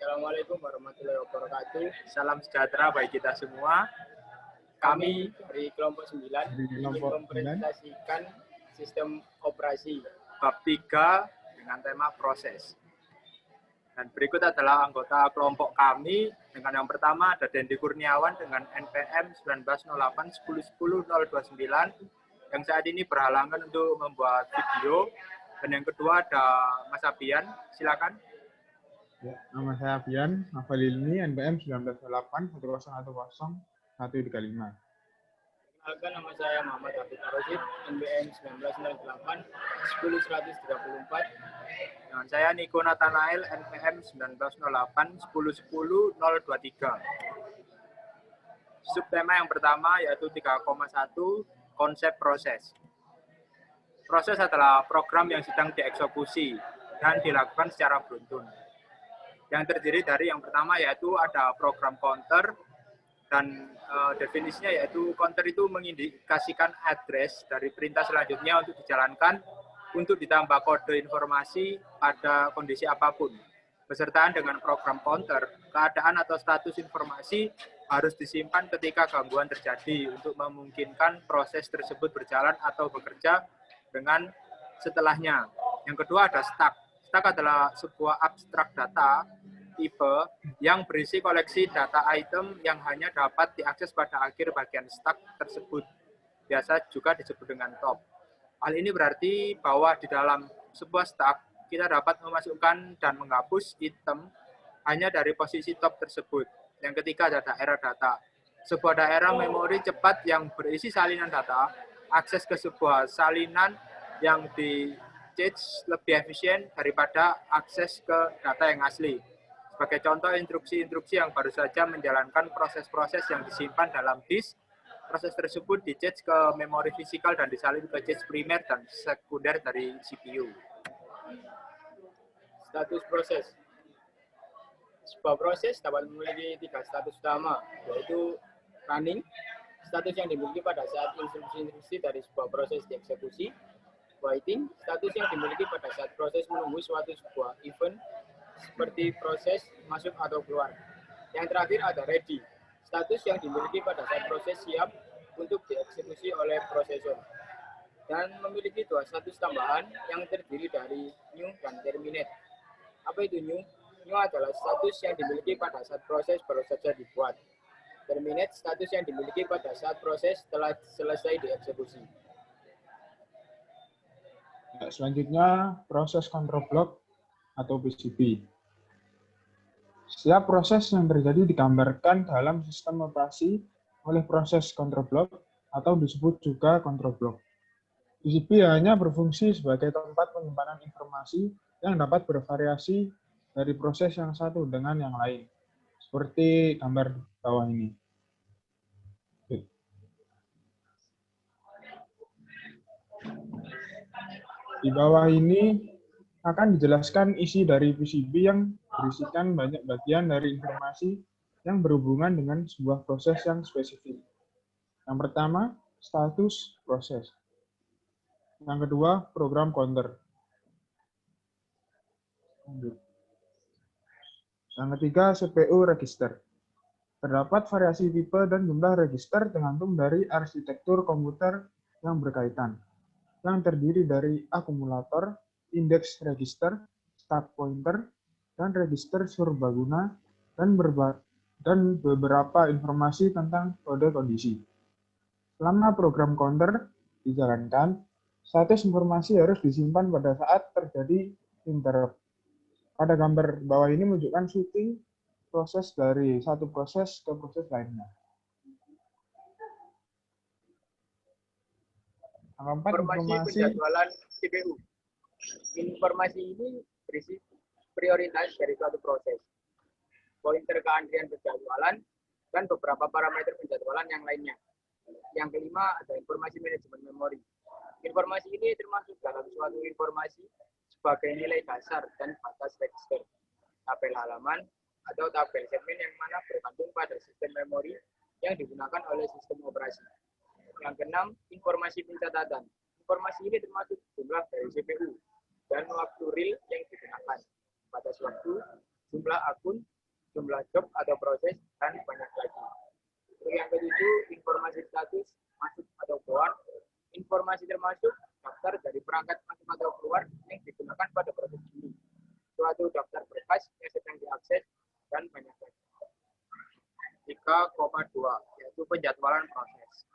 Assalamualaikum warahmatullahi wabarakatuh. Salam sejahtera bagi kita semua. Kami dari kelompok 9 ingin kelompok mempresentasikan sistem operasi Bab 3 dengan tema proses. Dan berikut adalah anggota kelompok kami. Dengan yang pertama ada Dendi Kurniawan dengan NPM 1908-1010-029 yang saat ini berhalangan untuk membuat video. Dan yang kedua ada Mas Abian, silakan. Ya, nama saya Abian, Afalilmi, NPM 1908-1010-135. Perkenalkan, nama saya Muhammad Abid Arosid, NPM 1908-10134. Dengan saya Niko Nathanael, NPM 1908-1010-023. Subtema yang pertama yaitu 3,1 konsep proses. Proses adalah program yang sedang dieksekusi dan dilakukan secara beruntun. Yang terdiri dari yang pertama yaitu ada program counter, dan definisinya yaitu counter itu mengindikasikan address dari perintah selanjutnya untuk dijalankan untuk ditambah kode informasi pada kondisi apapun. Besertaan dengan program counter, keadaan atau status informasi harus disimpan ketika gangguan terjadi untuk memungkinkan proses tersebut berjalan atau bekerja dengan setelahnya. Yang kedua ada stack. Stack adalah sebuah abstrak data tipe yang berisi koleksi data item yang hanya dapat diakses pada akhir bagian stack tersebut. Biasa juga disebut dengan top. Hal ini berarti bahwa di dalam sebuah stack, kita dapat memasukkan dan menghapus item hanya dari posisi top tersebut. Yang ketiga ada daerah data. Sebuah daerah memori cepat yang berisi salinan data, akses ke sebuah salinan yang di-cache lebih efisien daripada akses ke data yang asli. Sebagai contoh, instruksi-instruksi yang baru saja menjalankan proses-proses yang disimpan dalam disk, proses tersebut di-cache ke memori fisikal dan disalin ke cache primer dan sekunder dari CPU. status proses. Sebuah proses dapat memiliki 3 status utama, yaitu running, status yang dimiliki pada saat instruksi-instruksi dari sebuah proses dieksekusi; waiting, status yang dimiliki pada saat proses menunggu suatu sebuah event seperti proses masuk atau keluar. Yang terakhir ada ready, status yang dimiliki pada saat proses siap untuk dieksekusi oleh prosesor. Dan memiliki 2 status tambahan yang terdiri dari new dan terminate. Apa itu new? New adalah status yang dimiliki pada saat proses baru saja dibuat. Terminate, status yang dimiliki pada saat proses telah selesai dieksekusi. Ya, selanjutnya, proses control block atau PCB. Setiap proses yang terjadi digambarkan dalam sistem operasi oleh proses control block atau disebut juga control block. PCB hanya berfungsi sebagai tempat penyimpanan informasi yang dapat bervariasi dari proses yang satu dengan yang lain, seperti gambar bawah ini. Di bawah ini akan dijelaskan isi dari PCB yang berisikan banyak bagian dari informasi yang berhubungan dengan sebuah proses yang spesifik. Yang pertama, status proses. Yang kedua, program counter. Yang ketiga, CPU register. Terdapat variasi tipe dan jumlah register tergantung dari arsitektur komputer yang berkaitan, yang terdiri dari akumulator, indeks register, start pointer, dan register serbaguna, dan beberapa informasi tentang kode kondisi. Selama program counter dijalankan, status informasi harus disimpan pada saat terjadi interrupt. Pada gambar bawah ini menunjukkan switching proses dari satu proses ke proses lainnya. Informasi penjadwalan CPU. Informasi ini berisi prioritas dari suatu proses, pointer keantrian penjadwalan, dan beberapa parameter penjadwalan yang lainnya. Yang kelima ada informasi manajemen memori. Informasi ini termasuk dalam suatu informasi sebagai nilai dasar dan batas register, tabel halaman, atau tabel segmen yang mana bergantung pada sistem memori yang digunakan oleh sistem operasi. Yang keenam, informasi pencatatan. Informasi ini termasuk jumlah dari CPU dan waktu real yang digunakan, batas waktu, jumlah akun, jumlah job atau proses, dan banyak lagi. Untuk yang ketujuh, informasi status masuk atau keluar. Informasi termasuk daftar dari perangkat masuk atau keluar yang digunakan pada proses ini, suatu daftar berkas yang sedang diakses, dan banyak lagi. 3,2 yaitu penjadwalan proses.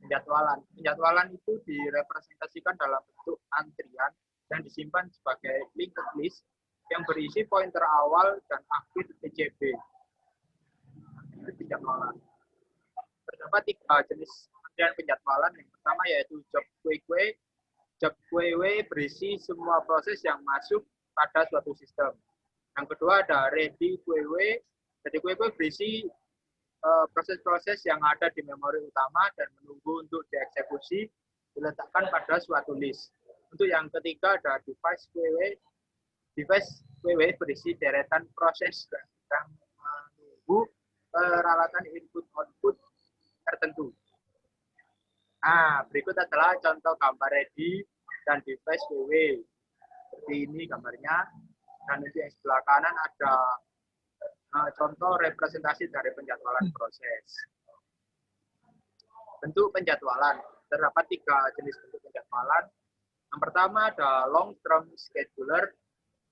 Penjadwalan itu direpresentasikan dalam bentuk antrian dan disimpan sebagai linked list yang berisi pointer awal dan akhir TCB. Itu penjadwalan. Terdapat 3 jenis antrian penjadwalan. Yang pertama yaitu job queue. Job queue berisi semua proses yang masuk pada suatu sistem. Yang kedua ada ready queue. Ready queue berisi proses-proses yang ada di memori utama dan menunggu untuk dieksekusi diletakkan pada suatu list. Untuk yang ketiga ada device queue. Device queue berisi deretan proses yang menunggu peralatan input-output tertentu. Nah, berikut adalah contoh gambar ready dan device queue. Seperti ini gambarnya. Dan di sebelah kanan ada contoh representasi dari penjadwalan proses. Bentuk penjadwalan. Terdapat 3 jenis bentuk penjadwalan. Yang pertama ada long term scheduler,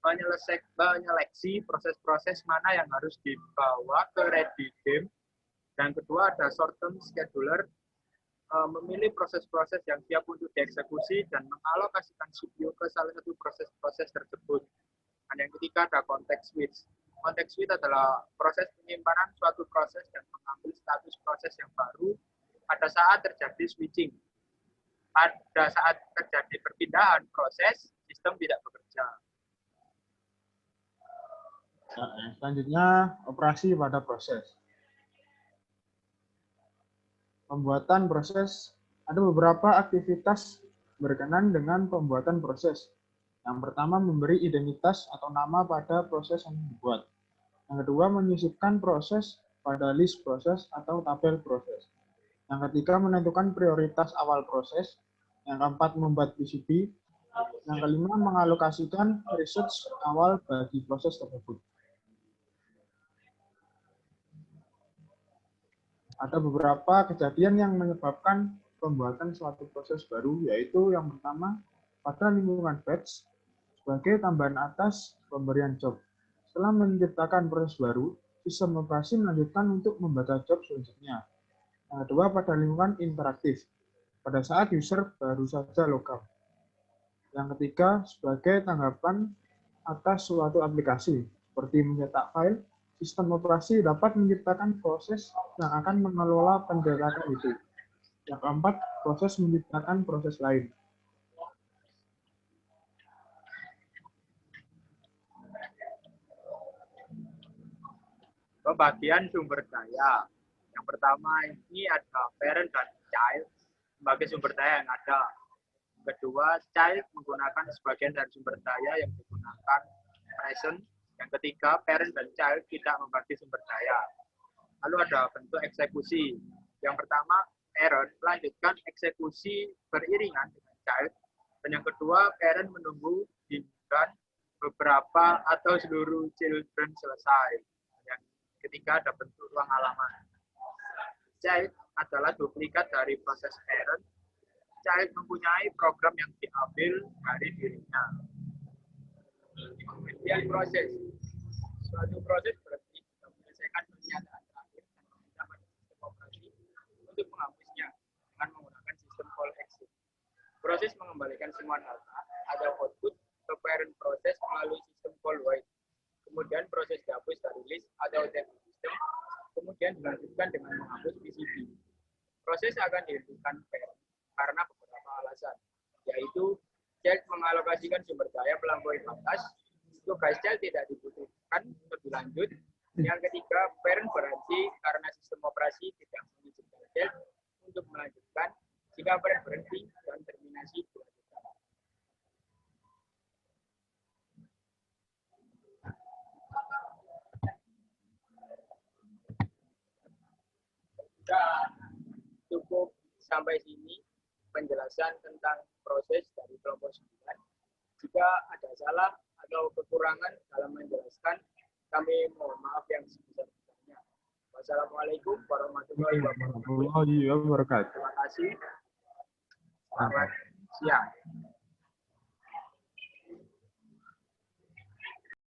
menyeleksi proses-proses mana yang harus dibawa ke ready game. Dan kedua ada short term scheduler, memilih proses-proses yang siap untuk dieksekusi dan mengalokasikan CPU ke salah satu proses-proses tersebut. Dan yang ketiga ada context switch. Context switch adalah proses penyimpanan suatu proses dan mengambil status proses yang baru pada saat terjadi switching. Pada saat terjadi perpindahan proses, sistem tidak bekerja. Selanjutnya, operasi pada proses. Pembuatan proses. Ada beberapa aktivitas berkenan dengan pembuatan proses. Yang pertama, memberi identitas atau nama pada proses yang dibuat. Yang kedua, menyisipkan proses pada list proses atau tabel proses. Yang ketiga, menentukan prioritas awal proses. Yang keempat, membuat PCB. Yang kelima, mengalokasikan resource awal bagi proses tersebut. Ada beberapa kejadian yang menyebabkan pembuatan suatu proses baru, yaitu yang pertama, pada lingkungan batch, sebagai tambahan atas pemberian job. Setelah menciptakan proses baru, sistem operasi melanjutkan untuk membaca job selanjutnya. Yang kedua, pada lingkungan interaktif, pada saat user baru saja logout. Yang ketiga, sebagai tanggapan atas suatu aplikasi, seperti mencetak file, sistem operasi dapat menciptakan proses yang akan mengelola pencetakan itu. Yang keempat, proses menciptakan proses lain. Pembagian sumber daya. Yang pertama ini ada parent dan child sebagai sumber daya yang ada. Yang kedua, child menggunakan sebagian dari sumber daya yang digunakan present. Yang ketiga, parent dan child tidak membagi sumber daya. Lalu ada bentuk eksekusi. Yang pertama, parent melanjutkan eksekusi beriringan dengan child. Dan yang kedua, parent menunggu hingga beberapa atau seluruh children selesai. Ketiga ada bentuk ruang halaman. Child adalah duplikat dari proses parent. Child mempunyai program yang diambil dari dirinya. Kemudian proses. Suatu proses berarti menyelesaikan pernyataan terakhir dan meminta pada sistem operasi untuk menghapusnya dengan menggunakan sistem call exit. Proses mengembalikan semua data atau output ke parent proses melalui sistem call wait. Kemudian proses dihapus dari list atau table system, kemudian dilanjutkan dengan menghapus PCB. Proses akan dihentikan parent karena beberapa alasan, yaitu child mengalokasikan sumber daya melampaui batas, tugas child tidak dibutuhkan lebih lanjut. Yang ketiga, parent berhenti karena sistem operasi tidak mengizinkan child untuk melanjutkan, jika parent berhenti dan terminasi dilanjutkan. Dan cukup sampai sini penjelasan tentang proses dari kelompok 9. Jika ada salah atau kekurangan dalam menjelaskan, kami mohon maaf yang sebesar-besarnya. Wassalamualaikum warahmatullahi wabarakatuh. Warahmatullahi wabarakatuh. Terima kasih. Selamat siang.